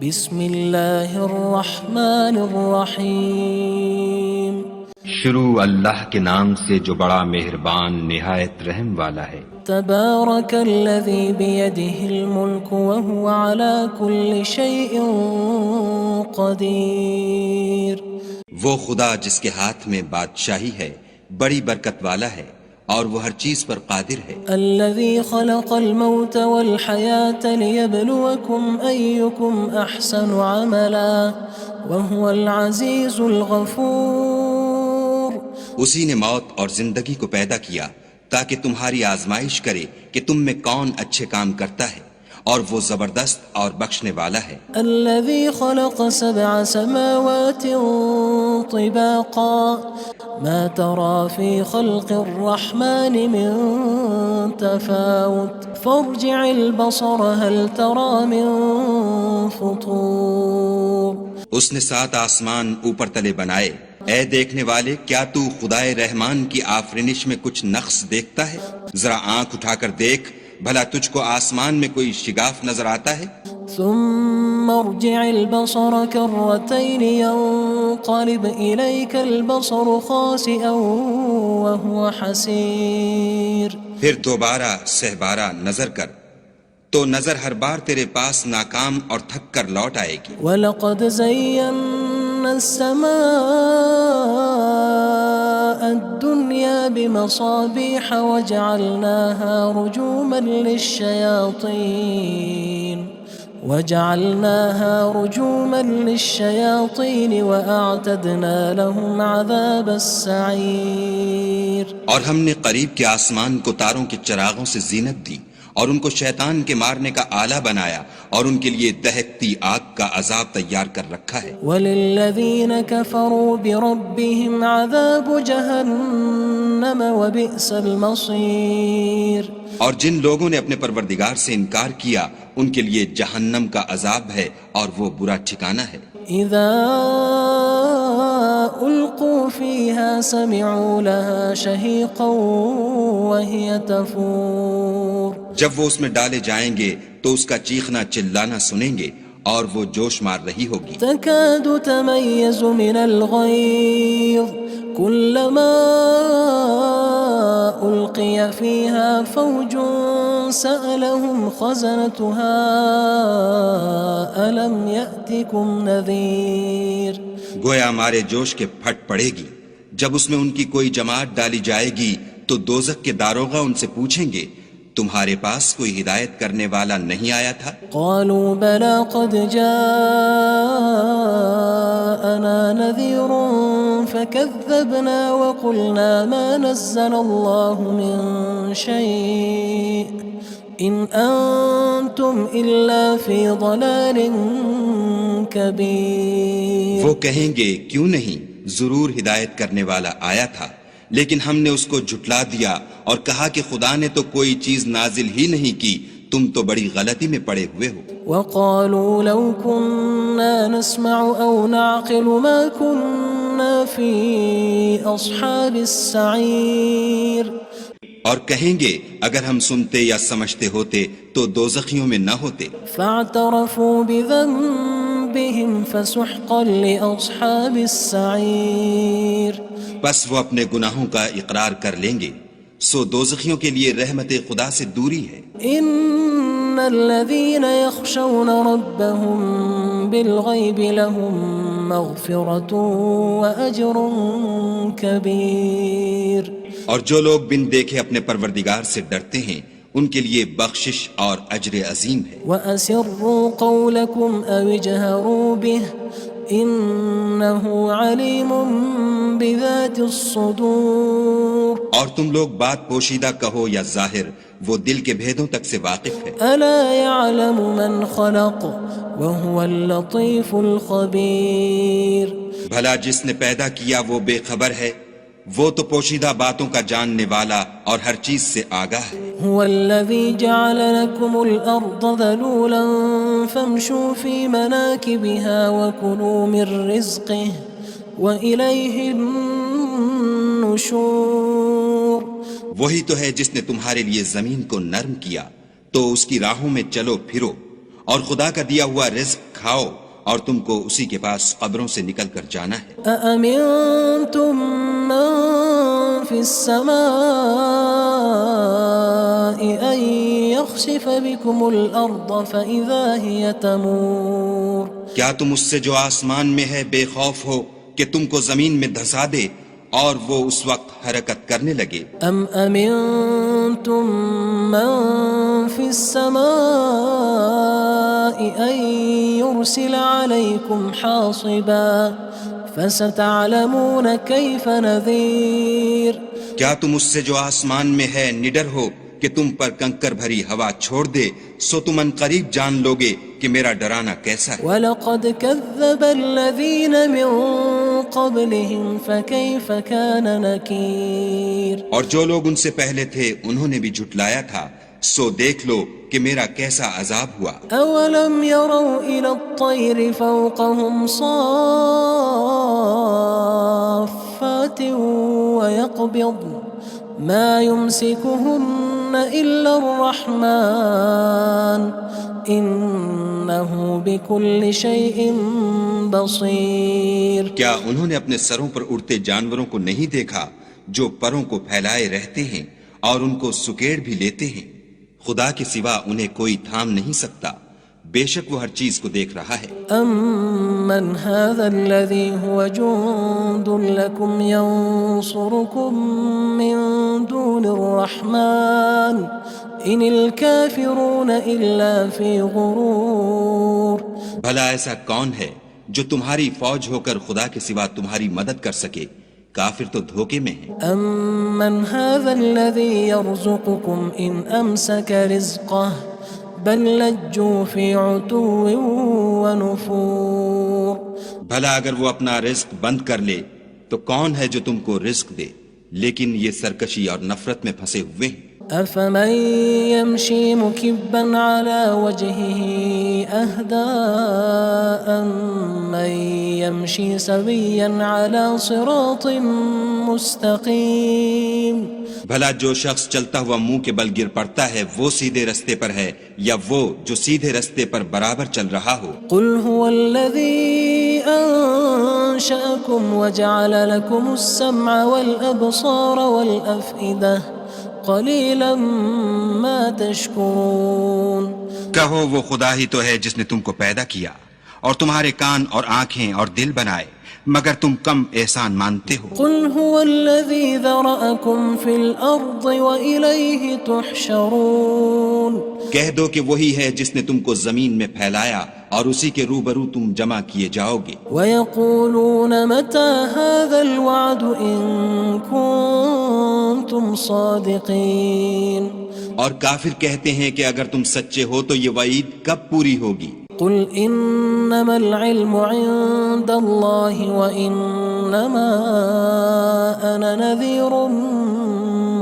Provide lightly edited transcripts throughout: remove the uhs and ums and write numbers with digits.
بسم اللہ الرحمن الرحیم شروع اللہ کے نام سے جو بڑا مہربان نہایت رحم والا ہے۔ تبارک الذی بیدہ الملک وہو علی کل شیء قدیر۔ وہ خدا جس کے ہاتھ میں بادشاہی ہے بڑی برکت والا ہے اور وہ ہر چیز پر قادر ہے۔ الذي خلق الموت والحياة ليبلوكم أيكم أحسن عملا وهو العزيز الغفور۔ اسی نے موت اور زندگی کو پیدا کیا تاکہ تمہاری آزمائش کرے کہ تم میں کون اچھے کام کرتا ہے، اور وہ زبردست اور بخشنے والا ہے۔ الذي خلق 7 سماوات طباقا ما ترى في خلق الرحمن من تفاوت فارجع البصر هل ترى من فطور۔ اس نے 7 آسمان اوپر تلے بنائے، اے دیکھنے والے کیا تو خدائے رحمان کی آفرینش میں کچھ نقص دیکھتا ہے؟ ذرا آنکھ اٹھا کر دیکھ، بھلا تجھ کو آسمان میں کوئی شگاف نظر آتا ہے؟ ثم ارجع البصر كرتين ينقلب إليك البصر خاسئا وهو حسير۔ پھر دوبارہ سہبارہ نظر کر تو نظر ہر بار تیرے پاس ناکام اور تھک کر لوٹ آئے گی۔ وَلَقَدْ زَيَّنَّا السَّمَاءَ الدُّنْيَا بِمَصَابِيحَ وَجَعَلْنَاهَا رُجُومًا لِلشَّيَاطِينِ وَأَعْتَدْنَا لَهُمْ عَذَابَ السَّعِيرِ۔ اور ہم نے قریب کے آسمان کو تاروں کے چراغوں سے زینت دی اور ان کو شیطان کے مارنے کا آلہ بنایا، اور ان کے لیے دہکتی آگ کا عذاب تیار کر رکھا ہے۔ وَلِلَّذِينَ كَفَرُوا بِرَبِّهِمْ عَذَابُ جَهَنَّمَ وَبِئْسَ الْمَصِيرُ۔ اور جن لوگوں نے اپنے پروردگار سے انکار کیا ان کے لیے جہنم کا عذاب ہے اور وہ برا ٹھکانہ ہے۔ اذا القوا فيها سمعوا لها شهيقا وهي تفور۔ جب وہ اس میں ڈالے جائیں گے تو اس کا چیخنا چلانا سنیں گے اور وہ جوش مار رہی ہوگی۔ تكاد تميز من الغيظ كلما ألقي فيها فوج سألهم خزنتها ألم يأتكم نذير۔ گویا مارے جوش کے پھٹ پڑے گی۔ جب اس میں ان کی کوئی جماعت ڈالی جائے گی تو دوزخ کے داروغہ ان سے پوچھیں گے تمہارے پاس کوئی ہدایت کرنے والا نہیں آیا تھا؟ قالوا بلى قد جاءنا نذير فكذبنا وقلنا ما نزل الله من شيء إن أنتم إلا في ضلال كبير۔ وہ کہیں گے کیوں نہیں، ضرور ہدایت کرنے والا آیا تھا، لیکن ہم نے اس کو جھٹلا دیا اور کہا کہ خدا نے تو کوئی چیز نازل ہی نہیں کی، تم تو بڑی غلطی میں پڑے ہوئے ہو۔ وقالوا لو كنا نسمع أو نعقل ما كنا في أصحاب السعير۔ اور کہیں گے اگر ہم سنتے یا سمجھتے ہوتے تو دوزخیوں میں نہ ہوتے۔ فاعترفوا بذنبهم فسحقا لأصحاب السعير۔ بس وہ اپنے گناہوں کا اقرار کر لیں گے، سو دوزخیوں کے لیے رحمت خدا سے دوری ہے۔ ان الذين يخشون ربهم بالغيب لهم مغفرة وأجر كبير۔ اور جو لوگ بن دیکھے اپنے پروردگار سے ڈرتے ہیں ان کے لیے بخشش اور اجر عظیم ہے۔ وَأَسِرُّوا قَوْلَكُمْ أَوِ اجْهَرُوا بِهِ إِنَّهُ عَلِيمٌ بِذَاتِ الصُّدُورِ۔ اور تم لوگ بات پوشیدہ کہو یا ظاہر، وہ دل کے بھیدوں تک سے واقف ہے۔ أَلَا يَعْلَمُ مَنْ خَلَقَ وَهُوَ اللَّطِيفُ الْخَبِيرُ۔ بھلا جس نے پیدا کیا وہ بے خبر ہے، وہ تو پوشیدہ باتوں کا جاننے والا اور ہر چیز سے آگاہ ہے۔ هو الذي جعل لكم الأرض ذلولا فامشوا في مناكبها وكلوا من رزقه وإليه النشور۔ وہی تو ہے جس نے تمہارے لیے زمین کو نرم کیا تو اس کی راہوں میں چلو پھرو اور خدا کا دیا ہوا رزق کھاؤ اور تم کو اسی کے پاس قبروں سے نکل کر جانا ہے۔ أأمنتم من في السماء أن يخسف بكم الأرض فإذا هي تمور کیا تم اس سے جو آسمان میں ہے بے خوف ہو کہ تم کو زمین میں دھسا دے اور وہ اس وقت حرکت کرنے لگے؟ أم أمنتم من في السماء أن يرسل عليكم حاصبا فستعلمون كيف نذير کیا تم اس سے جو آسمان میں ہے نڈر ہو کہ تم پر کنکر بھری ہوا چھوڑ دے، سو تم ان قریب جان لوگے کہ میرا ڈرانا کیسا ہے۔ وَلَقَدْ كَذَّبَ الَّذِينَ مِن قَبْلِهِمْ فَكَيْفَ كَانَ نَكِيرٌ اور جو لوگ ان سے پہلے تھے انہوں نے بھی جھٹلایا تھا، سو دیکھ لو کہ میرا کیسا عذاب ہوا۔ أَوَلَمْ يَرَوْا إِلَى الطَّيْرِ فَوْقَهُمْ صَافَّاتٍ وَيَقْبِضْنَ مَا يُمْسِكُهُنَّ إِلَّا الرَّحْمَنُ إِنَّهُ بِكُلِّ شَيْءٍ بَصِيرٌ کیا انہوں نے اپنے سروں پر اڑتے جانوروں کو نہیں دیکھا جو پروں کو پھیلائے رہتے ہیں اور ان کو سکیڑ بھی لیتے ہیں؟ خدا کے سوا انہیں کوئی تھام نہیں سکتا، بے شک وہ ہر چیز کو دیکھ رہا ہے۔ أَمَّنْ هَذَا الَّذِي هُوَ جُندٌ لَكُمْ يَنصُرُكُم مِّن دُونِ الرَّحْمَنِ إِنِ الْكَافِرُونَ إِلَّا فِي غُرُورٍ بھلا ایسا کون ہے جو تمہاری فوج ہو کر خدا کے سوا تمہاری مدد کر سکے؟ کافر تو دھوکے میں ہیں۔ أَمَّنْ هَذَا الَّذِي يَرْزُقُكُمْ إِنْ أَمْسَكَ رِزْقَهُ بَلْ لَجُّوا فِي عُتُوٍّ وَنُفُورٍ بھلا اگر وہ اپنا رزق بند کر لے تو کون ہے جو تم کو رزق دے؟ لیکن یہ سرکشی اور نفرت میں پھنسے ہوئے ہیں۔ أَفَمَن يَمْشِي مُكِبًّا عَلَى وَجْهِهِ أَهْدَىٰ أَمَّن يَمْشِي سَوِيًّا عَلَى صِرَاطٍ مُّسْتَقِيمٍ بھلا جو شخص چلتا ہوا منہ کے بل گر پڑتا ہے وہ سیدھے رستے پر ہے یا وہ جو سیدھے رستے پر برابر چل رہا ہو؟ قُلْ هُوَ الَّذِي أَنشَأَكُمْ وَجَعَلَ لَكُمُ السَّمْعَ وَالْأَبْصَارَ وَالْأَفْئِدَةَ قَلِيلًا مَا تَشْكُرُونَ کہو وہ خدا ہی تو ہے جس نے تم کو پیدا کیا اور تمہارے کان اور آنکھیں اور دل بنائے، مگر تم کم احسان مانتے ہو۔ قُلْ هُوَ الَّذِي ذَرَأَكُمْ فِي الْأَرْضِ وَإِلَيْهِ تُحْشَرُونَ کہہ دو کہ وہی ہے جس نے تم کو زمین میں پھیلایا اور اسی کے روبرو تم جمع کیے جاؤ گے۔ وَيَقُولُونَ مَتَى هَذَا الْوَعْدُ إِن كُنتُمْ صَادِقِينَ اور کافر کہتے ہیں کہ اگر تم سچے ہو تو یہ وعید کب پوری ہوگی؟ قُلْ إِنَّمَا الْعِلْمُ عِندَ اللَّهِ وَإِنَّمَا أَنَا نَذِيرٌ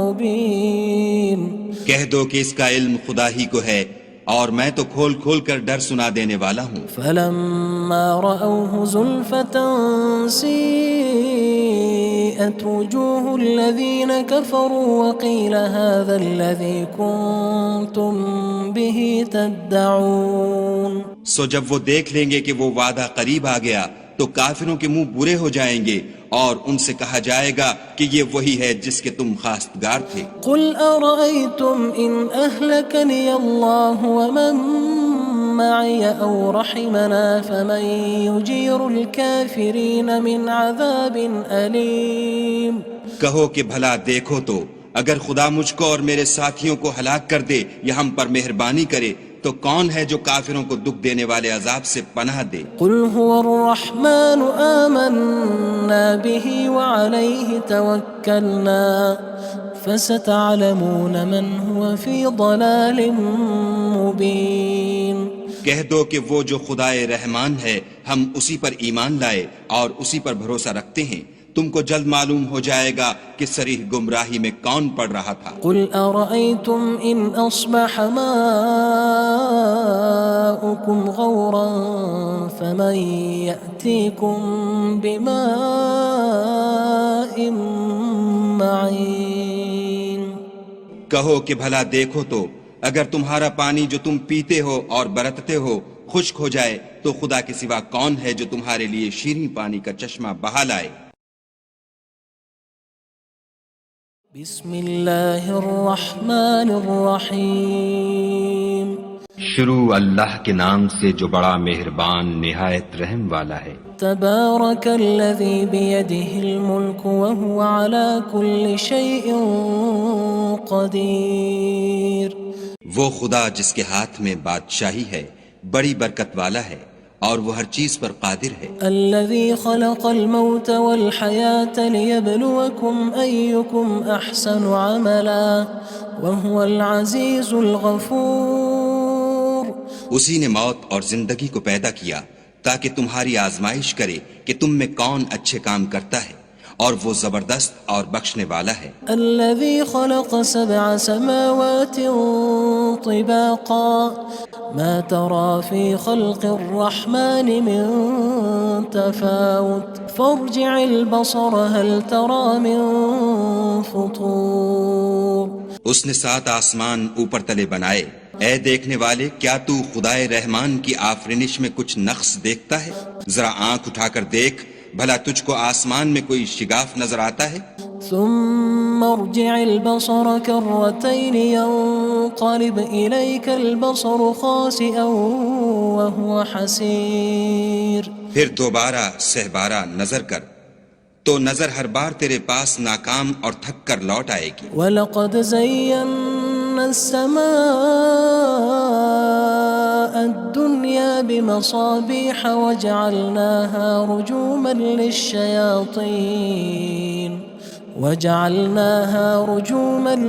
مُّبِينٌ کہہ دو کہ اس کا علم خدا ہی کو ہے اور میں تو کھول کھول کر ڈر سنا دینے والا ہوں۔ فَلَمَّا رَأَوْهُ زُلْفَةً سِيئَتْ وُجُوهُ الَّذِينَ كَفَرُوا وَقِيلَ هَذَا الَّذِي كُنتُم بِهِ تَدَّعُونَ سو جب وہ دیکھ لیں گے کہ وہ وعدہ قریب آ گیا تو کافروں کے منہ برے ہو جائیں گے اور ان سے کہا جائے گا کہ یہ وہی ہے جس کے تم خواستگار تھے۔ قُلْ أَرَأَيْتُمْ إِنْ أَهْلَكَنِيَ اللَّهُ وَمَن مَّعِيَ أَوْ رَحِمَنَا فَمَن يُجِيرُ الْكَافِرِينَ مِنْ عَذَابٍ أَلِيمٍ کہو کہ بھلا دیکھو تو اگر خدا مجھ کو اور میرے ساتھیوں کو ہلاک کر دے یا ہم پر مہربانی کرے تو کون ہے جو کافروں کو دکھ دینے والے عذاب سے پناہ دے؟ قُلْ هُوَ الرَّحْمَنُ آمَنَّا بِهِ وَعَلَيْهِ تَوَكَّلْنَا فَسَتَعْلَمُونَ مَنْ هُوَ فِي ضَلَالٍ مُّبِينٍ کہہ دو کہ وہ جو خدائے رحمان ہے ہم اسی پر ایمان لائے اور اسی پر بھروسہ رکھتے ہیں، تم کو جلد معلوم ہو جائے گا کہ صریح گمراہی میں کون پڑ رہا تھا۔ قُلْ أَرَأَيْتُمْ إِنْ أَصْبَحَ مَاؤُكُمْ غَوْرًا فَمَن يَأْتِيكُم بِمَاءٍ مَّعِينٍ کہو کہ بھلا دیکھو تو اگر تمہارا پانی جو تم پیتے ہو اور برتتے ہو خشک ہو جائے تو خدا کے سوا کون ہے جو تمہارے لیے شیریں پانی کا چشمہ بہا لائے؟ بسم اللہ الرحمن الرحیم شروع اللہ کے نام سے جو بڑا مہربان نہایت رحم والا ہے۔ تبارک الذی بیدہ الملک وہو علی کل شیء قدیر۔ وہ خدا جس کے ہاتھ میں بادشاہی ہے بڑی برکت والا ہے اور وہ ہر چیز پر قادر ہے۔ الذي خلق الموت والحياة ليبلوكم أيكم أحسن عملا وهو العزيز الغفور۔ اسی نے موت اور زندگی کو پیدا کیا تاکہ تمہاری آزمائش کرے کہ تم میں کون اچھے کام کرتا ہے، اور وہ زبردست اور بخشنے والا ہے۔ الذي خلق 7 سماوات طباقا ما ترى في خلق الرحمن من تفاوت فارجع البصر هل ترى من فطور۔ اس نے 7 آسمان اوپر تلے بنائے، اے دیکھنے والے کیا تو خدائے رحمان کی آفرینش میں کچھ نقص دیکھتا ہے؟ ذرا آنکھ اٹھا کر دیکھ، بھلا تجھ کو آسمان میں کوئی شگاف نظر آتا ہے؟ ثم ارجع البصر كرتين ينقلب إليك البصر خاسئا وهو حسير۔ پھر دوبارہ سہبارہ نظر کر تو نظر ہر بار تیرے پاس ناکام اور تھک کر لوٹ آئے گی۔ وَلَقَدْ زَيَّنَّا السَّمَاءَ الدُّنْيَا بِمَصَابِيحَ وَجَعَلْنَاهَا رُجُومًا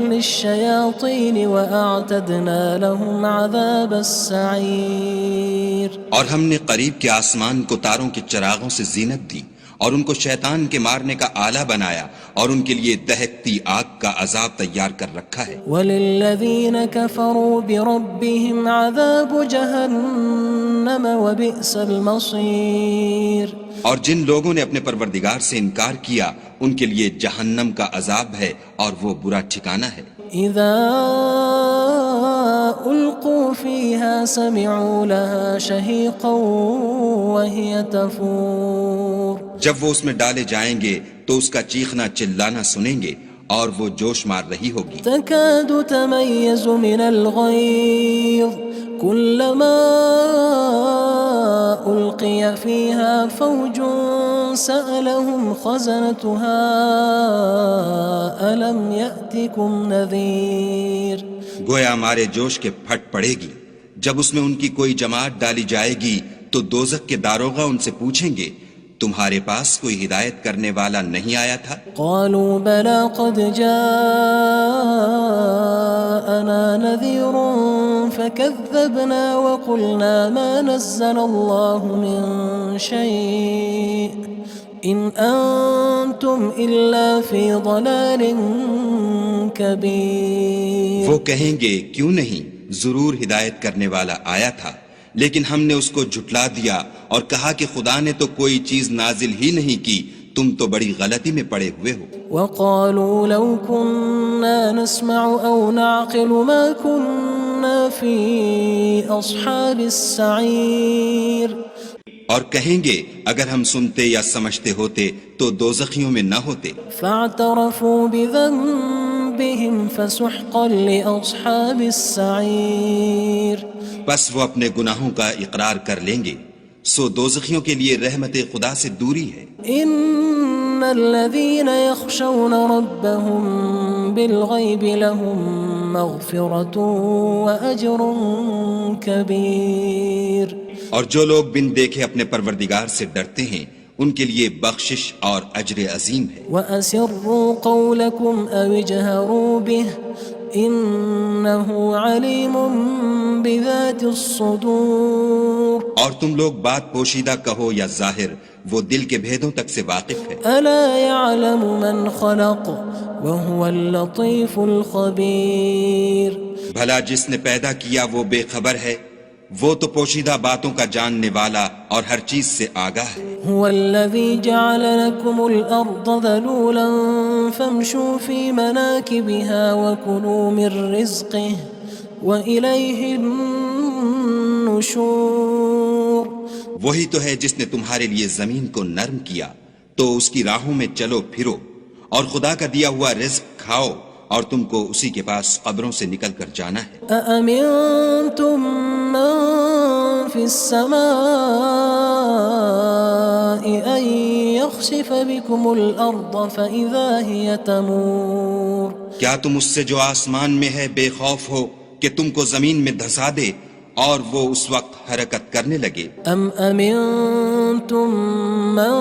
لِلشَّيَاطِينِ وَأَعْتَدْنَا لَهُمْ عَذَابَ السَّعِيرِ۔ اور ہم نے قریب کے آسمان کو تاروں کے چراغوں سے زینت دی اور ان کو شیطان کے مارنے کا آلہ بنایا، اور ان کے لیے دہکتی آگ کا عذاب تیار کر رکھا ہے۔ وَلِلَّذِينَ كَفَرُوا بِرَبِّهِمْ عَذَابُ جَهَنَّمَ وَبِئْسَ الْمَصِيرُ۔ اور جن لوگوں نے اپنے پروردگار سے انکار کیا ان کے لیے جہنم کا عذاب ہے اور وہ برا ٹھکانہ ہے۔ اذا القوا فيها سمعوا لها شهيقا وهي تفور۔ جب وہ اس میں ڈالے جائیں گے تو اس کا چیخنا چلانا سنیں گے اور وہ جوش مار رہی ہوگی۔ تكاد تميز من الغيظ كلما ألقي فيها فوج سألهم خزنتها ألم يأتكم نذير۔ گویا ہمارے جوش کے پھٹ پڑے گی جب اس میں ان کی کوئی جماعت ڈالی جائے گی تو دوزخ کے داروغہ ان سے پوچھیں گے تمہارے پاس کوئی ہدایت کرنے والا نہیں آیا تھا؟ قالوا بلى قد جاءنا نذير فكذبنا وقلنا ما نزل الله من شيء إن أنتم إلا في ضلال كبير۔ وہ کہیں گے کیوں نہیں، ضرور ہدایت کرنے والا آیا تھا، لیکن ہم نے اس کو جھٹلا دیا اور کہا کہ خدا نے تو کوئی چیز نازل ہی نہیں کی، تم تو بڑی غلطی میں پڑے ہوئے ہو۔ وقالوا لو كنا نسمع أو نعقل ما كنا في أصحاب السعير۔ اور کہیں گے اگر ہم سنتے یا سمجھتے ہوتے تو دوزخیوں میں نہ ہوتے۔ فاعترفوا بذنبهم فسحقا لأصحاب السعير۔ بس وہ اپنے گناہوں کا اقرار کر لیں گے، سو دوزخیوں کے لیے رحمت خدا سے دوری ہے۔ ان الذين يخشون ربهم بالغيب لهم مغفرة وأجر كبير۔ اور جو لوگ بن دیکھے اپنے پروردگار سے ڈرتے ہیں ان کے لیے بخشش اور اجر عظیم ہے۔ وَأَسِرُّوا قَوْلَكُمْ أَوِ اجْهَرُوا بِهِ إِنَّهُ عَلِيمٌ بِذَاتِ الصُّدُورِ۔ اور تم لوگ بات پوشیدہ کہو یا ظاہر، وہ دل کے بھیدوں تک سے واقف ہے۔ أَلَا يَعْلَمُ مَنْ خَلَقَ وَهُوَ اللَّطِيفُ الْخَبِيرُ۔ بھلا جس نے پیدا کیا وہ بے خبر ہے، وہ تو پوشیدہ باتوں کا جاننے والا اور ہر چیز سے آگاہ ہے۔ هو الذي جعل لكم الأرض ذلولا فامشوا في مناكبها وكلوا من رزقه وإليه النشور. وہی تو ہے جس نے تمہارے لیے زمین کو نرم کیا تو اس کی راہوں میں چلو پھرو، اور خدا کا دیا ہوا رزق کھاؤ، اور تم کو اسی کے پاس قبروں سے نکل کر جانا ہے. أأمنتم من في السماء أن يخسف بكم الأرض فإذا هي تمور. کیا تم اس سے جو آسمان میں ہے بے خوف ہو کہ تم کو زمین میں دھسا دے اور وہ اس وقت حرکت کرنے لگے؟ أم أمنتم من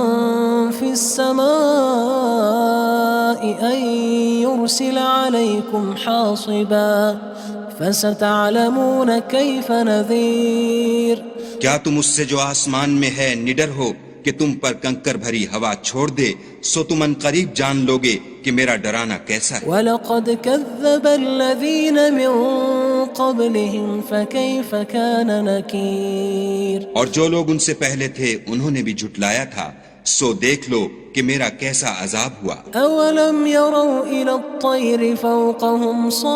في السماء أن يرسل عليكم حاصبا فستعلمون كيف نذير. کیا تم اس سے جو آسمان میں ہے نڈر ہو کہ تم پر کنکر بھری ہوا چھوڑ دے، سو تم ان قریب جان لوگے کہ میرا ڈرانا کیسا ہے. وَلَقَدْ كَذَّبَ الَّذِينَ مِن قَبْلِهِمْ فَكَيْفَ كَانَ نَكِيرٌ. اور جو لوگ ان سے پہلے تھے انہوں نے بھی جھٹلایا تھا، سو دیکھ لو کہ میرا کیسا عذاب ہوا. أَوَلَمْ يَرَوْا إِلَى الطَّيْرِ فَوْقَهُمْ صَافَّاتٍ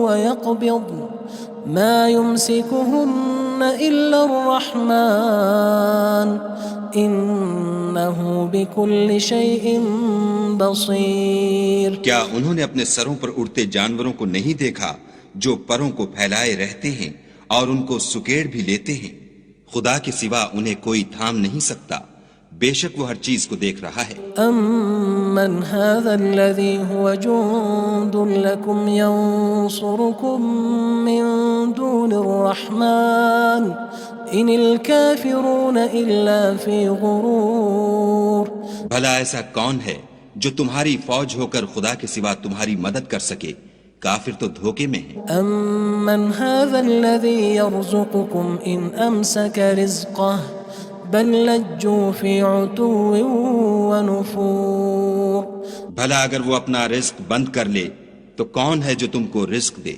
وَيَقْبِضْنَ مَا يُمْسِكُهُنَّ إِلَّا الرَّحْمَنُ إِنَّهُ بِكُلِّ شَيْءٍ بَصِيرٌ. کیا انہوں نے اپنے سروں پر اڑتے جانوروں کو نہیں دیکھا جو پروں کو پھیلائے رہتے ہیں اور ان کو سکیڑ بھی لیتے ہیں؟ خدا کے سوا انہیں کوئی تھام نہیں سکتا، بے شک وہ ہر چیز کو دیکھ رہا ہے. أَمَّنْ هَذَا الَّذِي هُوَ جُندٌ لَكُمْ يَنصُرُكُم مِّن دُونِ الرَّحْمَنِ إِنِ الْكَافِرُونَ إِلَّا فِي غُرُورٍ. بھلا ایسا کون ہے جو تمہاری فوج ہو کر خدا کے سوا تمہاری مدد کر سکے؟ کافر تو دھوکے میں ہیں. أَمَّنْ هَذَا الَّذِي يَرْزُقُكُمْ إِنْ أَمْسَكَ رِزْقَهُ بَلْ لَجُّوا فِي عُتُوٍّ وَنُفُورٍ. بھلا اگر وہ اپنا رزق بند کر لے تو کون ہے جو تم کو رزق دے،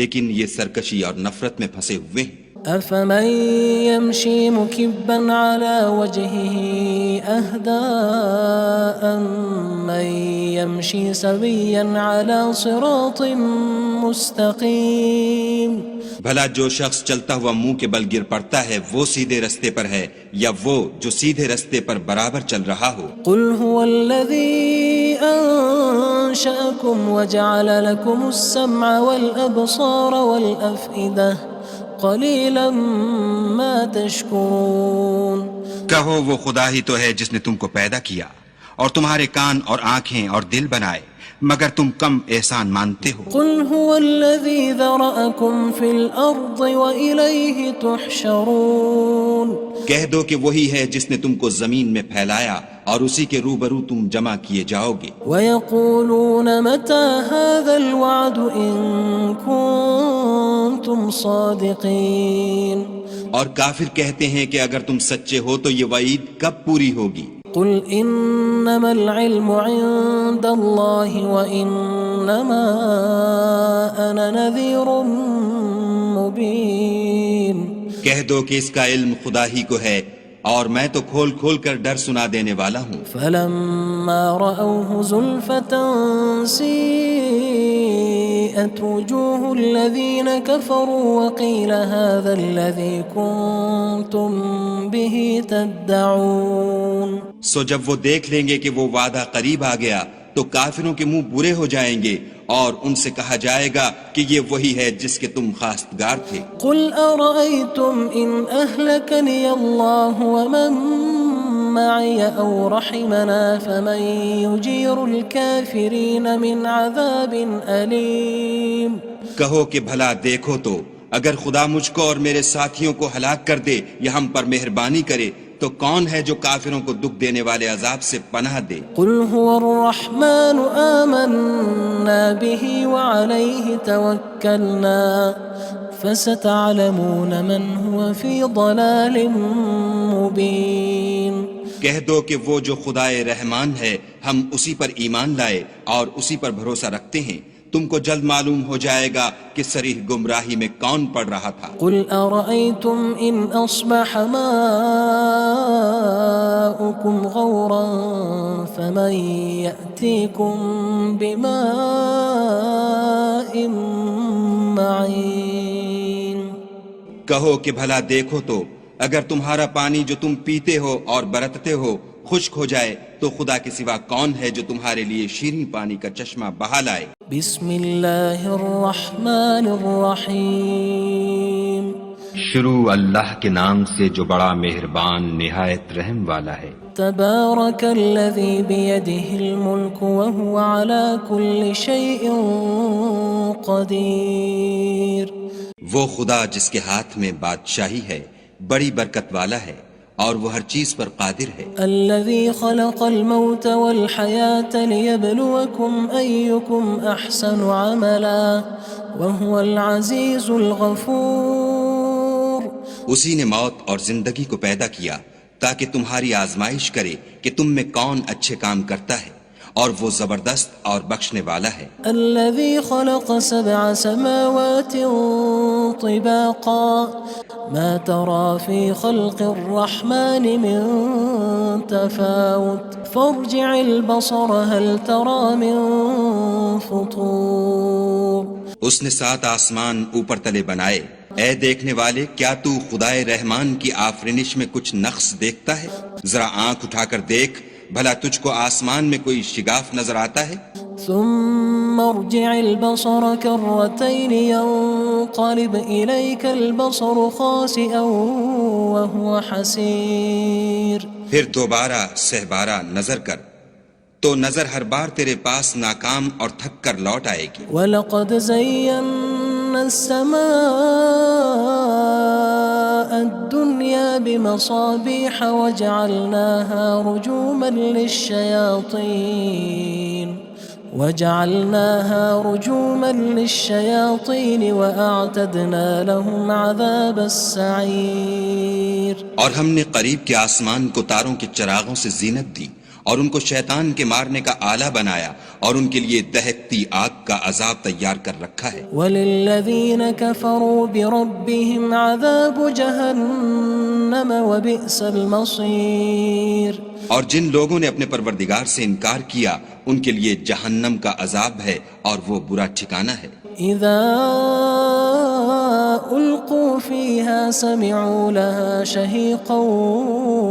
لیکن یہ سرکشی اور نفرت میں پھنسے ہوئے ہیں. أَفَمَن يَمْشِي مُكِبًّا عَلَى وَجْهِهِ أَهْدَىٰ أَمَّن يَمْشِي سَوِيًّا عَلَى صِرَاطٍ مُّسْتَقِيمٍ. بھلا جو شخص چلتا ہوا منہ کے بل گر پڑتا ہے وہ سیدھے رستے پر ہے، یا وہ جو سیدھے رستے پر برابر چل رہا ہو؟ قُلْ هُوَ الَّذِي أَنشَأَكُمْ وَجَعَلَ لَكُمُ السَّمْعَ وَالْأَبْصَارَ وَالْأَفْئِدَةَ قَلِيلًا مَا تَشْكُرُونَ. کہو وہ خدا ہی تو ہے جس نے تم کو پیدا کیا اور تمہارے کان اور آنکھیں اور دل بنائے، مگر تم کم احسان مانتے ہو. قُلْ هُوَ الَّذِي ذَرَأَكُمْ فِي الْأَرْضِ وَإِلَيْهِ تُحْشَرُونَ. کہہ دو کہ وہی ہے جس نے تم کو زمین میں پھیلایا اور اسی کے روبرو تم جمع کیے جاؤ گے. وَيَقُولُونَ مَتَى هَذَا الْوَعْدُ إِن كُنتُمْ صَادِقِينَ. اور کافر کہتے ہیں کہ اگر تم سچے ہو تو یہ وعید کب پوری ہوگی؟ قُلْ إِنَّمَا الْعِلْمُ عِندَ اللَّهِ وَإِنَّمَا أَنَا نَذِيرٌ مُّبِينٌ. کہہ دو کہ اس کا علم خدا ہی کو ہے اور میں تو کھول کھول کر ڈر سنا دینے والا ہوں. فَلَمَّا رَأَوْهُ زُلْفَةً سِيئَتْ وُجُوهُ الَّذِينَ كَفَرُوا وَقِيلَ هَذَا الَّذِي كُنتُم بِهِ تَدَّعُونَ. سو جب وہ دیکھ لیں گے کہ وہ وعدہ قریب آ گیا تو کافروں کے منہ برے ہو جائیں گے اور ان سے کہا جائے گا کہ یہ وہی ہے جس کے تم خواستگار تھے. قُلْ أَرَأَيْتُمْ إِنْ أَهْلَكَنِيَ اللَّهُ وَمَن مَّعِيَ أَوْ رَحِمَنَا فَمَن يُجِيرُ الْكَافِرِينَ مِنْ عَذَابٍ أَلِيمٍ. کہو کہ بھلا دیکھو تو اگر خدا مجھ کو اور میرے ساتھیوں کو ہلاک کر دے یا ہم پر مہربانی کرے تو کون ہے جو کافروں کو دکھ دینے والے عذاب سے پناہ دے؟ قُلْ هُوَ الرَّحْمَنُ آمَنَّا بِهِ وَعَلَيْهِ تَوَكَّلْنَا فَسَتَعْلَمُونَ مَنْ هُوَ فِي ضَلَالٍ مُّبِينٍ. کہہ دو کہ وہ جو خدائے رحمان ہے ہم اسی پر ایمان لائے اور اسی پر بھروسہ رکھتے ہیں، تم کو جلد معلوم ہو جائے گا کہ صریح گمراہی میں کون پڑ رہا تھا۔ قل أرأيتم إن أصبح ماؤكم غورا فمن يأتيكم بماء معين۔ کہو کہ بھلا دیکھو تو اگر تمہارا پانی جو تم پیتے ہو اور برتتے ہو خشک ہو جائے تو خدا کے سوا کون ہے جو تمہارے لیے شیریں پانی کا چشمہ بہا لائے۔ بسم اللہ الرحمن الرحیم۔ شروع اللہ کے نام سے جو بڑا مہربان نہایت رحم والا ہے۔ تبارک الذی بیدہ الملک وہو علی کل شیء قدیر۔ وہ خدا جس کے ہاتھ میں بادشاہی ہے بڑی برکت والا ہے اور وہ ہر چیز پر قادر ہے۔ الذي خلق الموت والحياة ليبلوكم أيكم أحسن عملا وهو العزيز الغفور۔ اسی نے موت اور زندگی کو پیدا کیا تاکہ تمہاری آزمائش کرے کہ تم میں کون اچھے کام کرتا ہے اور وہ زبردست اور بخشنے والا ہے۔ الذي خلق 7 سماوات طباقا ما ترى في خلق الرحمن من تفاوت فارجع البصر هل ترى من فطور۔ اس نے 7 آسمان اوپر تلے بنائے، اے دیکھنے والے کیا تو خدائے رحمان کی آفرینش میں کچھ نقص دیکھتا ہے؟ ذرا آنکھ اٹھا کر دیکھ بھلا تجھ کو آسمان میں کوئی شگاف نظر آتا ہے؟ ثم ارجع البصر كرتين ينقلب إليك البصر خاسئا وهو حسير۔ پھر دوبارہ سہبارہ نظر کر تو نظر ہر بار تیرے پاس ناکام اور تھک کر لوٹ آئے گی۔ وَلَقَدْ زَيَّنَّا السَّمَاءَ الدُّنْيَا بِمَصَابِيحَ وَجَعَلْنَاهَا رُجُومًا لِلشَّيَاطِينِ وَأَعْتَدْنَا لَهُمْ عَذَابَ السَّعِيرِ۔ اور ہم نے قریب کے آسمان کو تاروں کے چراغوں سے زینت دی اور ان کو شیطان کے مارنے کا آلہ بنایا اور ان کے لیے دہکتی آگ کا عذاب تیار کر رکھا ہے۔ وَلِلَّذِينَ كَفَرُوا بِرَبِّهِمْ عَذَابُ جَهَنَّمَ وَبِئْسَ الْمَصِيرُ۔ اور جن لوگوں نے اپنے پروردگار سے انکار کیا ان کے لیے جہنم کا عذاب ہے اور وہ برا ٹھکانہ ہے۔ اذا القوا فيها سمعوا لها شهيقا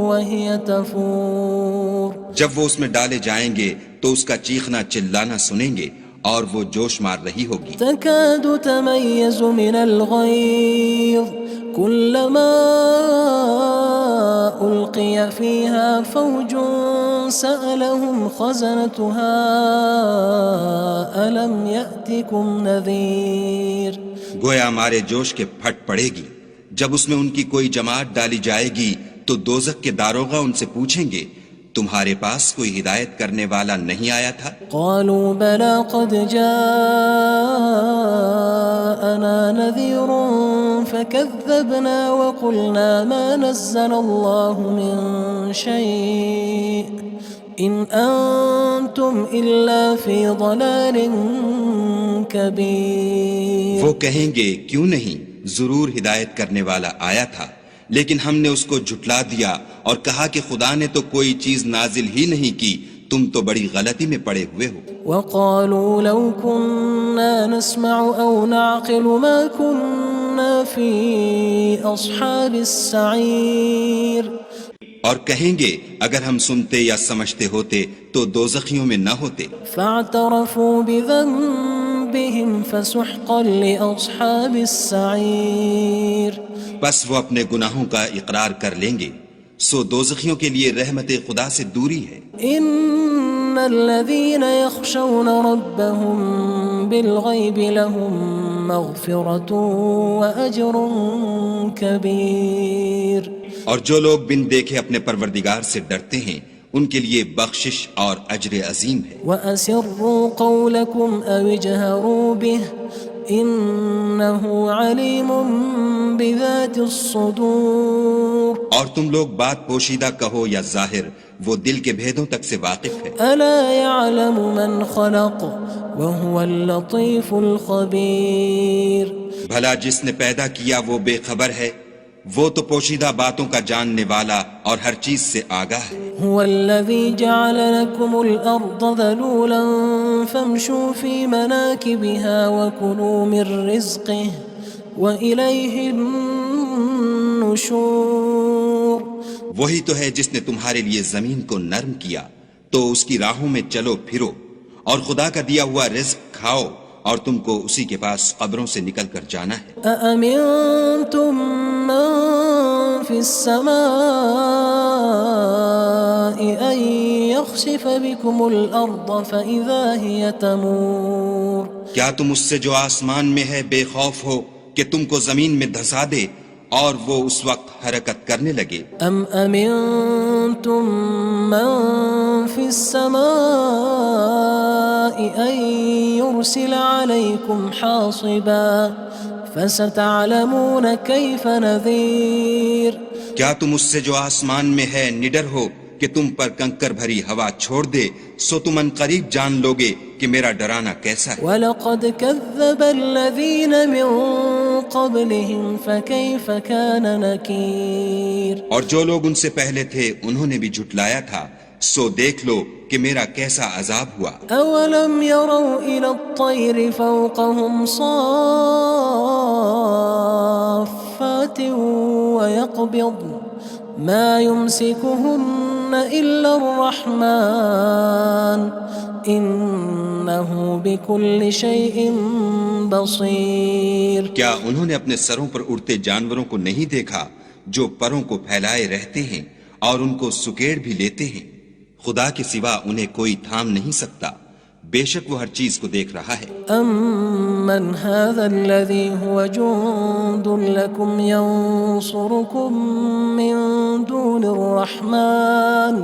وهي تفور۔ جب وہ اس میں ڈالے جائیں گے تو اس کا چیخنا چلانا سنیں گے اور وہ جوش مار رہی ہوگی۔ تكاد تميز من الغيظ كلما ألقي فيها فوج سألهم خزنتها ألم يأتكم نذير۔ گویا مارے جوش کے پھٹ پڑے گی جب اس میں ان کی کوئی جماعت ڈالی جائے گی تو دوزخ کے داروغہ ان سے پوچھیں گے تمہارے پاس کوئی ہدایت کرنے والا نہیں آیا تھا؟ قالوا بلى قد جاءنا نذير فكذبنا وقلنا ما نزل الله من شيء إن أنتم إلا في ضلال كبير۔ وہ کہیں گے کیوں نہیں، ضرور ہدایت کرنے والا آیا تھا، لیکن ہم نے اس کو جھٹلا دیا اور کہا کہ خدا نے تو کوئی چیز نازل ہی نہیں کی، تم تو بڑی غلطی میں پڑے ہوئے ہو۔ وقالوا لو كنا نسمع أو نعقل ما كنا في أصحاب السعير۔ اور کہیں گے اگر ہم سنتے یا سمجھتے ہوتے تو دوزخیوں میں نہ ہوتے۔ فاعترفوا بذنبهم فسحقا لأصحاب السعير۔ بس وہ اپنے گناہوں کا اقرار کر لیں گے، سو دوزخیوں کے لیے رحمت خدا سے دوری ہے۔ ان الذين يخشون ربهم بالغيب لهم مغفرة وأجر كبير۔ اور جو لوگ بن دیکھے اپنے پروردگار سے ڈرتے ہیں ان کے لیے بخشش اور اجر عظیم ہے۔ وأسروا قولكم أو اجهروا به إنه عليم بذات الصدور اور تم لوگ بات پوشیدہ کہو یا ظاہر، وہ دل کے بھیدوں تک سے واقف ہے۔ ألا يعلم من خلق وهو اللطيف الخبير بھلا جس نے پیدا کیا وہ بے خبر ہے، وہ تو پوشیدہ باتوں کا جاننے والا اور ہر چیز سے آگاہ ہے۔ هو الذي جعل لكم الأرض ذلولا فامشوا في مناكبها وكلوا من رزقه وإليه النشور وہی تو ہے جس نے تمہارے لیے زمین کو نرم کیا، تو اس کی راہوں میں چلو پھرو اور خدا کا دیا ہوا رزق کھاؤ، اور تم کو اسی کے پاس قبروں سے نکل کر جانا ہے۔ أأمنتم من في السماء أن يخسف بكم الأرض فإذا هي تمور کیا تم اس سے جو آسمان میں ہے بے خوف ہو کہ تم کو زمین میں دھسا دے اور وہ اس وقت حرکت کرنے لگے؟ أم أمنتم من في السماء أن يرسل عليكم حاصبا فستعلمون كيف نذير کیا تم اس سے جو آسمان میں ہے نڈر ہو کہ تم پر کنکر بھری ہوا چھوڑ دے، سو تم ان قریب جان لوگے کہ میرا ڈرانا کیسا ہے۔ وَلَقَدْ كَذَّبَ الَّذِينَ مِن قَبْلِهِمْ فَكَيْفَ كَانَ نَكِيرٌ اور جو لوگ ان سے پہلے تھے انہوں نے بھی جھٹلایا تھا، سو دیکھ لو کہ میرا کیسا عذاب ہوا۔ أَوَلَمْ يَرَوْا إِلَى الطَّيْرِ فَوْقَهُمْ صَافَّاتٍ وَيَقْبِضْنَ مَا يُمْسِكُهُنَّ إِلَّا الرَّحْمَنُ إِنَّهُ بِكُلِّ شَيْءٍ بَصِيرٌ کیا انہوں نے اپنے سروں پر اڑتے جانوروں کو نہیں دیکھا جو پروں کو پھیلائے رہتے ہیں اور ان کو سکیڑ بھی لیتے ہیں؟ خدا کے سوا انہیں کوئی تھام نہیں سکتا، بے شک وہ ہر چیز کو دیکھ رہا ہے۔ أَمَّنْ هَذَا الَّذِي هُوَ جُندٌ لَكُمْ يَنصُرُكُم مِّن دُونِ الرَّحْمَنِ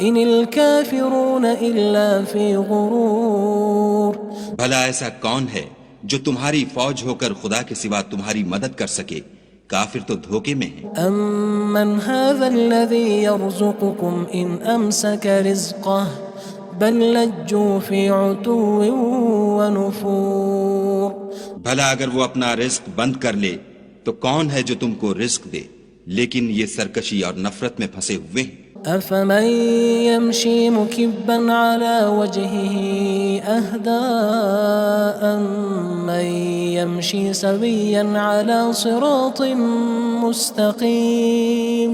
إِنِ الْكَافِرُونَ إِلَّا فِي غُرُورٍ بھلا ایسا کون ہے جو تمہاری فوج ہو کر خدا کے سوا تمہاری مدد کر سکے؟ کافر تو دھوکے میں ہیں۔ أَمَّنْ هَذَا الَّذِي يَرْزُقُكُمْ إِنْ أَمْسَكَ رِزْقَهُ بَلْ لَجُّوا فِي عُتُوٍّ وَنُفُورٍ بھلا اگر وہ اپنا رزق بند کر لے تو کون ہے جو تم کو رزق دے؟ لیکن یہ سرکشی اور نفرت میں پھنسے ہوئے ہیں۔ أَفَمَن يَمْشِي مُكِبًّا عَلَى وَجْهِهِ أَهْدَىٰ أَمَّن يَمْشِي سَوِيًّا عَلَى صِرَاطٍ مُّسْتَقِيمٍ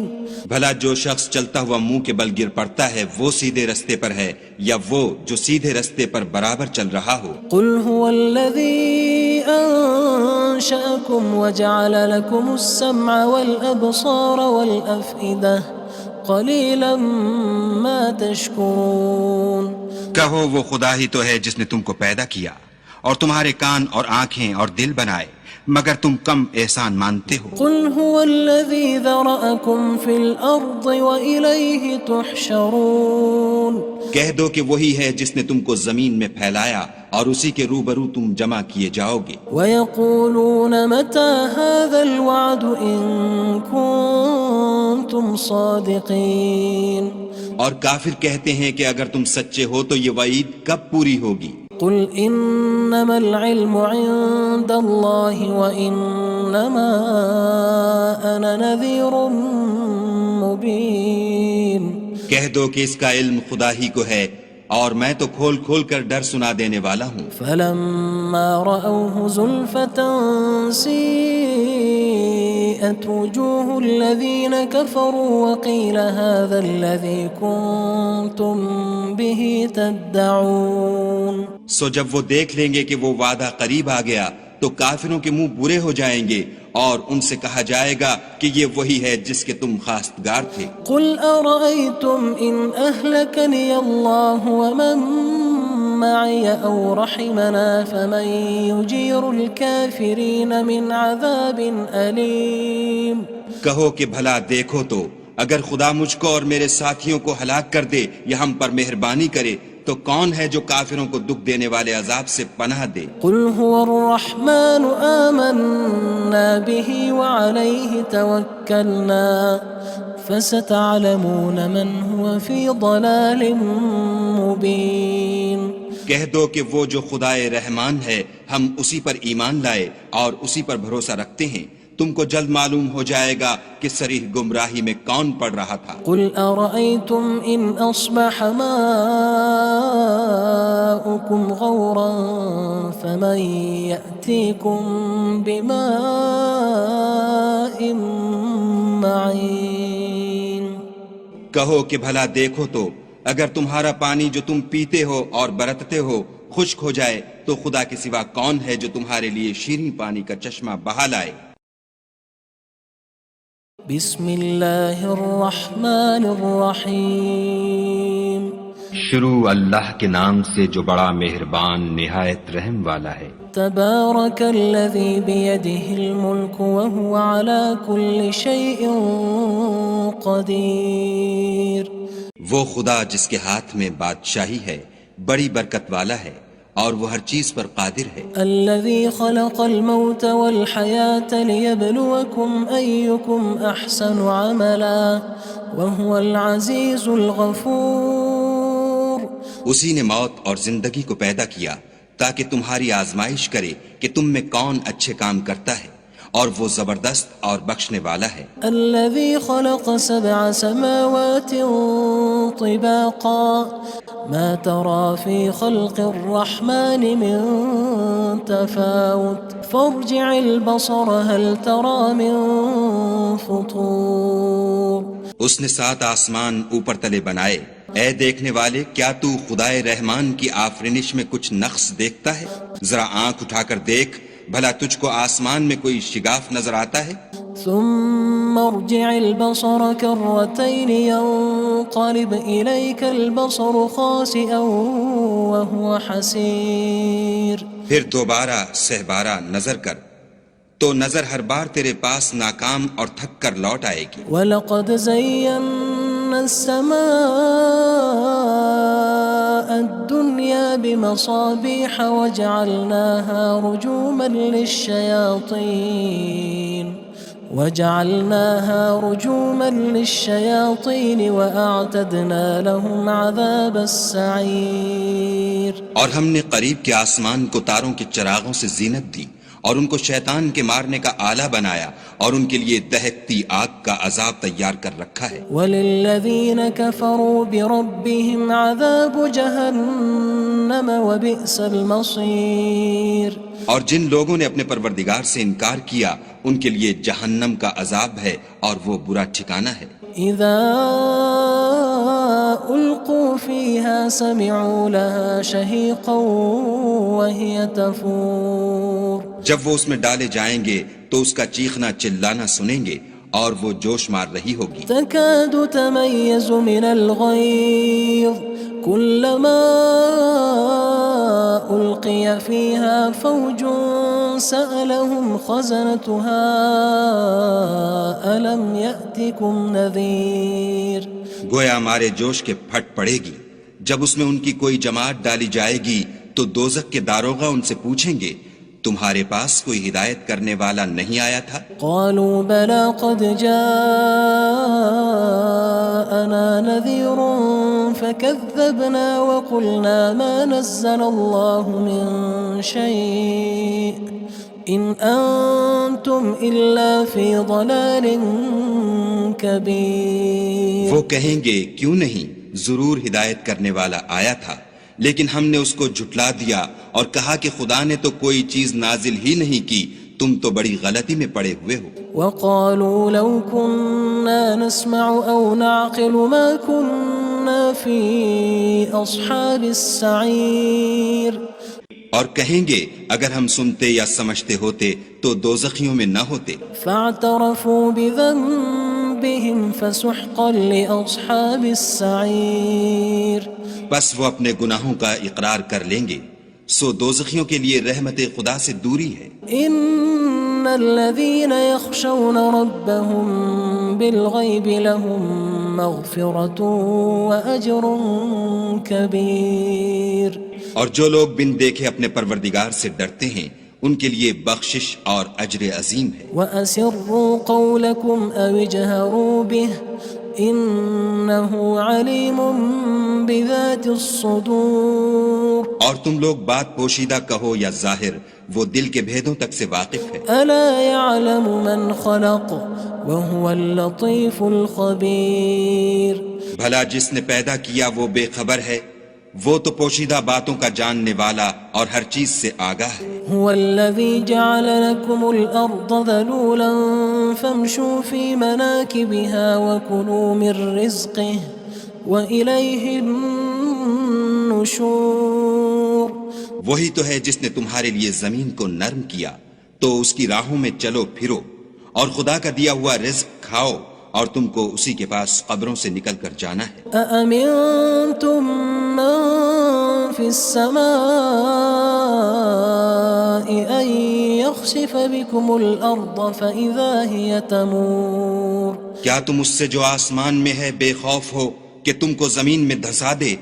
بھلا جو شخص چلتا ہوا منہ کے بل گر پڑتا ہے وہ سیدھے رستے پر ہے یا وہ جو سیدھے رستے پر برابر چل رہا ہو؟ قُلْ هُوَ الَّذِي أَنشَأَكُمْ وَجَعَلَ لَكُمُ السَّمْعَ وَالْأَبْصَارَ وَالْأَفْئِدَةَ قَلِيلًا مَا تَشْكُرُونَ کہو وہ خدا ہی تو ہے جس نے تم کو پیدا کیا اور تمہارے کان اور آنکھیں اور دل بنائے، مگر تم کم احسان مانتے ہو۔ قُلْ هُوَ الَّذِي ذَرَأَكُمْ فِي الْأَرْضِ وَإِلَيْهِ تُحْشَرُونَ کہہ دو کہ وہی ہے جس نے تم کو زمین میں پھیلایا اور اسی کے روبرو تم جمع کیے جاؤ گے۔ وَيَقُولُونَ مَتَى هَذَا الْوَعْدُ إِن كُنتُمْ صَادِقِينَ اور کافر کہتے ہیں کہ اگر تم سچے ہو تو یہ وعید کب پوری ہوگی؟ قُلْ إِنَّمَا الْعِلْمُ عِندَ اللَّهِ وَإِنَّمَا أَنَا نَذِيرٌ مُّبِينٌ کہہ دو کہ اس کا علم خدا ہی کو ہے اور میں تو کھول کھول کر ڈر سنا دینے والا ہوں۔ فَلَمَّا رَأَوْهُ زُلْفَةً سِيئَتْ وُجُوهُ الَّذِينَ كَفَرُوا وَقِيلَ هَذَا الَّذِي كُنتُم بِهِ تَدَّعُونَ سو جب وہ دیکھ لیں گے کہ وہ وعدہ قریب آ گیا تو کافروں کے منہ برے ہو جائیں گے اور ان سے کہا جائے گا کہ یہ وہی ہے جس کے تم خواستگار تھے۔ قُلْ أَرَأَيْتُمْ إِنْ أَهْلَكَنِيَ اللَّهُ وَمَن مَّعِيَ أَوْ رَحِمَنَا فَمَن يُجِيرُ الْكَافِرِينَ مِنْ عَذَابٍ أَلِيمٍ کہو کہ بھلا دیکھو تو اگر خدا مجھ کو اور میرے ساتھیوں کو ہلاک کر دے یا ہم پر مہربانی کرے تو کون ہے جو کافروں کو دکھ دینے والے عذاب سے پناہ دے؟ قل هو الرحمن آمنا به وعليه توكلنا فستعلمون من هو في ضلال مبين. کہہ دو کہ وہ جو خدائے رحمان ہے ہم اسی پر ایمان لائے اور اسی پر بھروسہ رکھتے ہیں، تم کو جلد معلوم ہو جائے گا کہ صریح گمراہی میں کون پڑ رہا تھا. قل ارأيتم ان اصبح ماؤكم غورا فمن يأتيكم بماء معين. کہو کہ بھلا دیکھو تو اگر تمہارا پانی جو تم پیتے ہو اور برتتے ہو خشک ہو جائے تو خدا کے سوا کون ہے جو تمہارے لیے شیریں پانی کا چشمہ بہا لائے. بسم اللہ الرحمن الرحیم. شروع اللہ کے نام سے جو بڑا مہربان نہایت رحم والا ہے. تبارک الذی بیدہ الملک وہو علی کل شیء قدیر. وہ خدا جس کے ہاتھ میں بادشاہی ہے بڑی برکت والا ہے اور وہ ہر چیز پر قادر ہے. الذي خلق الموت والحياة ليبلوكم أيكم أحسن عملا وهو العزيز الغفور. اسی نے موت اور زندگی کو پیدا کیا تاکہ تمہاری آزمائش کرے کہ تم میں کون اچھے کام کرتا ہے اور وہ زبردست اور بخشنے والا ہے. الذي خلق 7 سماوات طباقا ما ترى في خلق الرحمن من تفاوت فارجع البصر هل ترى من فطور. اس نے 7 آسمان اوپر تلے بنائے. اے دیکھنے والے کیا تو خدائے رحمان کی آفرینش میں کچھ نقص دیکھتا ہے؟ ذرا آنکھ اٹھا کر دیکھ بھلا تجھ کو آسمان میں کوئی شگاف نظر آتا ہے؟ ثم ارجع البصر كرتين ينقلب إليك البصر خاسئا وهو حسير. پھر دوبارہ سہبارہ نظر کر تو نظر ہر بار تیرے پاس ناکام اور تھک کر لوٹ آئے گی. وَلَقَدْ زَيَّنَّا السَّمَاءَ الدُّنْيَا بِمَصَابِيحَ وَجَعَلْنَاهَا رُجُومًا لِلشَّيَاطِينِ وَأَعْتَدْنَا لَهُمْ عَذَابَ السَّعِيرِ. اور ہم نے قریب کے آسمان کو تاروں کے چراغوں سے زینت دی اور ان کو شیطان کے مارنے کا آلہ بنایا اور ان کے لیے دہکتی آگ کا عذاب تیار کر رکھا ہے. وَلِلَّذِينَ كَفَرُوا بِرَبِّهِمْ عَذَابُ جَهَنَّمَ وَبِئْسَ الْمَصِيرُ. اور جن لوگوں نے اپنے پروردگار سے انکار کیا ان کے لیے جہنم کا عذاب ہے اور وہ برا ٹھکانہ ہے. اذا القوا فيها سمعوا لها شهيقا وهي تفور. جب وہ اس میں ڈالے جائیں گے تو اس کا چیخنا چلانا سنیں گے اور وہ جوش مار رہی ہوگی. تكاد تميز من الغيظ كلما ألقي فيها فوج سألهم خزنتها ألم يأتكم نذير. گویا مارے جوش کے پھٹ پڑے گی. جب اس میں ان کی کوئی جماعت ڈالی جائے گی تو دوزخ کے داروغہ ان سے پوچھیں گے تمہارے پاس کوئی ہدایت کرنے والا نہیں آیا تھا؟ قالوا بلى قد جاءنا نذير فكذبنا وقلنا ما نزل الله من شيء إن أنتم إلا في ضلال كبير. وہ کہیں گے کیوں نہیں، ضرور ہدایت کرنے والا آیا تھا، لیکن ہم نے اس کو جھٹلا دیا اور کہا کہ خدا نے تو کوئی چیز نازل ہی نہیں کی، تم تو بڑی غلطی میں پڑے ہوئے ہو. وقالوا لو كنا نسمع أو نعقل ما كنا في أصحاب السعير. اور کہیں گے اگر ہم سنتے یا سمجھتے ہوتے تو دوزخیوں میں نہ ہوتے. فاعترفوا بذنبهم فسحقا لأصحاب السعير. بس وہ اپنے گناہوں کا اقرار کر لیں گے، سو دوزخیوں کے لیے رحمت خدا سے دوری ہے. إن الذين يخشون ربهم بالغيب لهم مغفرة وأجر كبير. اور جو لوگ بن دیکھے اپنے پروردگار سے ڈرتے ہیں ان کے لیے بخشش اور اجر عظیم ہے. وَأَسِرُّوا قَوْلَكُمْ أَوِ اجْهَرُوا بِهِ إِنَّهُ عَلِيمٌ بِذَاتِ الصُّدُورِ. اور تم لوگ بات پوشیدہ کہو یا ظاہر، وہ دل کے بھیدوں تک سے واقف ہے. أَلَا يَعْلَمُ مَنْ خَلَقَ وَهُوَ اللَّطِيفُ الْخَبِيرُ. بھلا جس نے پیدا کیا وہ بے خبر ہے، وہ تو پوشیدہ باتوں کا جاننے والا اور ہر چیز سے آگاہ ہے. هو الذي جعل لكم الأرض ذلولا فامشوا في مناكبها وكلوا من رزقه وإليه النشور. وہی تو ہے جس نے تمہارے لیے زمین کو نرم کیا تو اس کی راہوں میں چلو پھرو اور خدا کا دیا ہوا رزق کھاؤ اور تم کو اسی کے پاس قبروں سے نکل کر جانا ہے. أأمنتم من في السماء أن يخسف بكم الأرض فإذا هي تمور. کیا تم اس سے جو آسمان میں ہے بے خوف ہو کہ تم کو زمین میں دھسا دے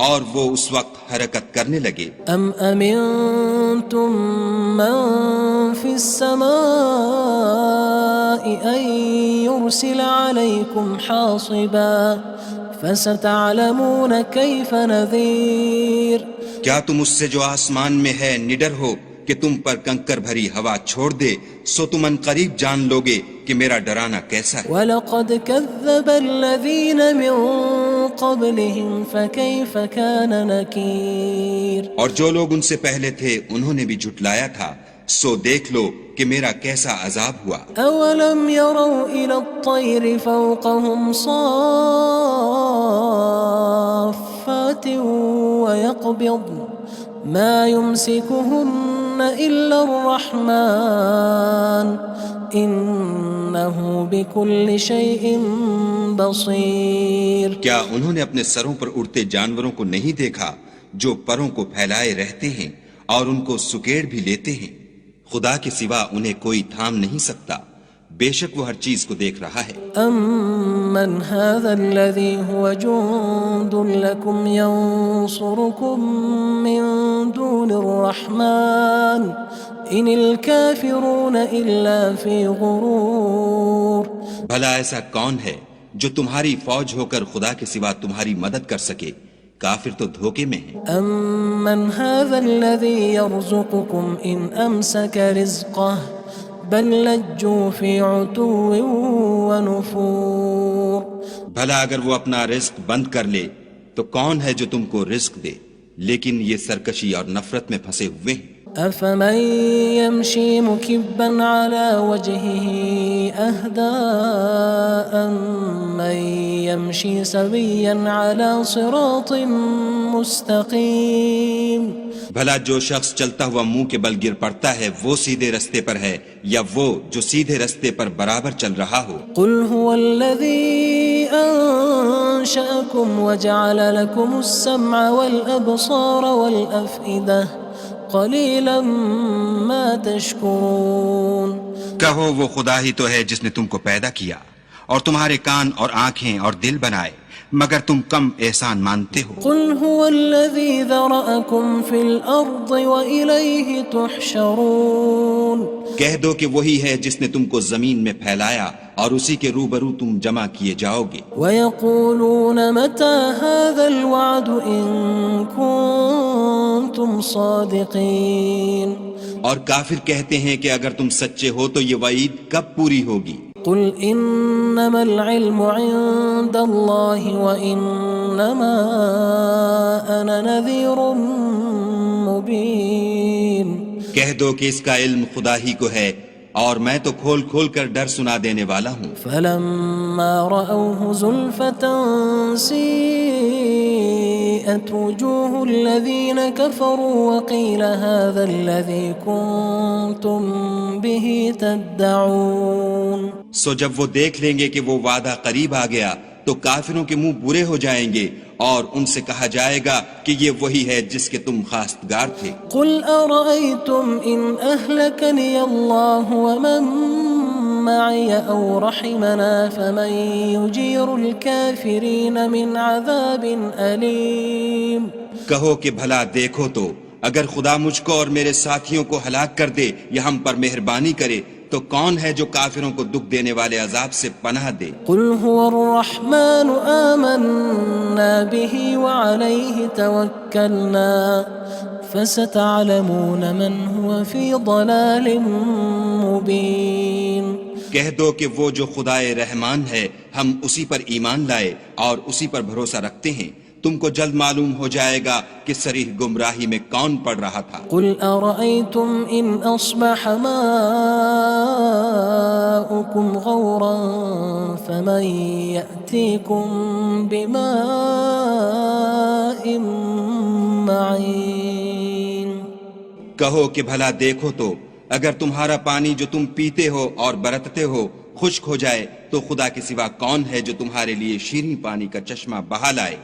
اور وہ اس وقت حرکت کرنے لگے؟ أم أمنتم من في السماء أن يرسل عليكم حاصبا فستعلمون كيف نذير. کیا تم اس سے جو آسمان میں ہے نڈر ہو کہ تم پر کنکر بھری ہوا چھوڑ دے، سو تم ان قریب جان لوگے کہ میرا ڈرانا کیسا ہے. وَلَقَدْ كَذَّبَ الَّذِينَ مِن قَبْلِهِمْ فَكَيْفَ كَانَ نَكِيرٌ. اور جو لوگ ان سے پہلے تھے انہوں نے بھی جھٹلایا تھا، سو دیکھ لو کہ میرا کیسا عذاب ہوا. أَوَلَمْ يَرَوْا إِلَى الطَّيْرِ فَوْقَهُمْ صَافَّاتٍ وَيَقْبِضْنَ مَا يُمْسِكُهُنَّ إِلَّا الرَّحْمَنُ إِنَّهُ بِكُلِّ شَيْءٍ بَصِيرٌ. کیا انہوں نے اپنے سروں پر اڑتے جانوروں کو نہیں دیکھا جو پروں کو پھیلائے رہتے ہیں اور ان کو سکیڑ بھی لیتے ہیں؟ خدا کے سوا انہیں کوئی تھام نہیں سکتا، بے شک وہ ہر چیز کو دیکھ رہا ہے. أَمَّنْ هَذَا الَّذِي هُوَ جُندٌ لَكُمْ يَنصُرُكُم مِّن دُونِ الرَّحْمَنِ إِنِ الْكَافِرُونَ إِلَّا فِي غُرُورٍ. بھلا ایسا کون ہے جو تمہاری فوج ہو کر خدا کے سوا تمہاری مدد کر سکے؟ کافر تو دھوکے میں ہیں. أَمَّنْ هَذَا الَّذِي يَرْزُقُكُمْ إِنْ أَمْسَكَ رِزْقَهُ بَلْ لَجُّوا فِي عُتُوٍّ وَنُفُورٍ. بھلا اگر وہ اپنا رزق بند کر لے تو کون ہے جو تم کو رزق دے، لیکن یہ سرکشی اور نفرت میں پھنسے ہوئے ہیں. أَفَمَن يَمْشِي مُكِبًّا عَلَى وَجْهِهِ أَهْدَىٰ أَمَّن يَمْشِي سَوِيًّا عَلَى صِرَاطٍ مُّسْتَقِيمٍ. بھلا جو شخص چلتا ہوا منہ کے بل گر پڑتا ہے وہ سیدھے رستے پر ہے یا وہ جو سیدھے رستے پر برابر چل رہا ہو؟ قُلْ هُوَ الَّذِي أَنشَأَكُمْ وَجَعَلَ لَكُمُ السَّمْعَ وَالْأَبْصَارَ وَالْأَفْئِدَةَ قَلِيلًا مَا تَشْكُرُونَ. کہو وہ خدا ہی تو ہے جس نے تم کو پیدا کیا اور تمہارے کان اور آنکھیں اور دل بنائے، مگر تم کم احسان مانتے ہو. قُلْ هُوَ الَّذِي ذَرَأَكُمْ فِي الْأَرْضِ وَإِلَيْهِ تُحْشَرُونَ. کہہ دو کہ وہی ہے جس نے تم کو زمین میں پھیلایا اور اسی کے روبرو تم جمع کیے جاؤ گے. وَيَقُولُونَ مَتَى هَذَا الْوَعْدُ إِن كُنتُمْ صَادِقِينَ. اور کافر کہتے ہیں کہ اگر تم سچے ہو تو یہ وعید کب پوری ہوگی؟ قُلْ إِنَّمَا الْعِلْمُ عِندَ اللَّهِ وَإِنَّمَا أَنَا نَذِيرٌ مُّبِينٌ. کہہ دو کہ اس کا علم خدا ہی کو ہے اور میں تو کھول کھول کر ڈر سنا دینے والا ہوں. فَلَمَّا رَأَوْهُ زُلْفَةً سِيئَتْ وُجُوهُ الَّذِينَ كَفَرُوا وَقِيلَ هَذَا الَّذِي كُنتُم بِهِ تَدَّعُونَ. سو جب وہ دیکھ لیں گے کہ وہ وعدہ قریب آ گیا تو کافروں کے منہ برے ہو جائیں گے اور ان سے کہا جائے گا کہ یہ وہی ہے جس کے تم خواستگار تھے۔ قل أرأيتم إن أهلكني الله ومن معي أو رحمنا فمن يجير الكافرين من عذاب أليم۔ کہو کہ بھلا دیکھو تو اگر خدا مجھ کو اور میرے ساتھیوں کو ہلاک کر دے یا ہم پر مہربانی کرے تو کون ہے جو کافروں کو دکھ دینے والے عذاب سے پناہ دے؟ قل هو الرحمن آمنا به وعليه توكلنا فستعلمون من هو في ضلال مبين۔ کہہ دو کہ وہ جو خدائے رحمان ہے ہم اسی پر ایمان لائے اور اسی پر بھروسہ رکھتے ہیں، تم کو جلد معلوم ہو جائے گا کہ صریح گمراہی میں کون پڑ رہا تھا۔ قل أرأيتم إن أصبح ماؤكم غورا فمن يأتيكم بماء معين۔ کہو کہ بھلا دیکھو تو اگر تمہارا پانی جو تم پیتے ہو اور برتتے ہو خشک ہو جائے تو خدا کے سوا کون ہے جو تمہارے لیے شیریں پانی کا چشمہ بہا لائے؟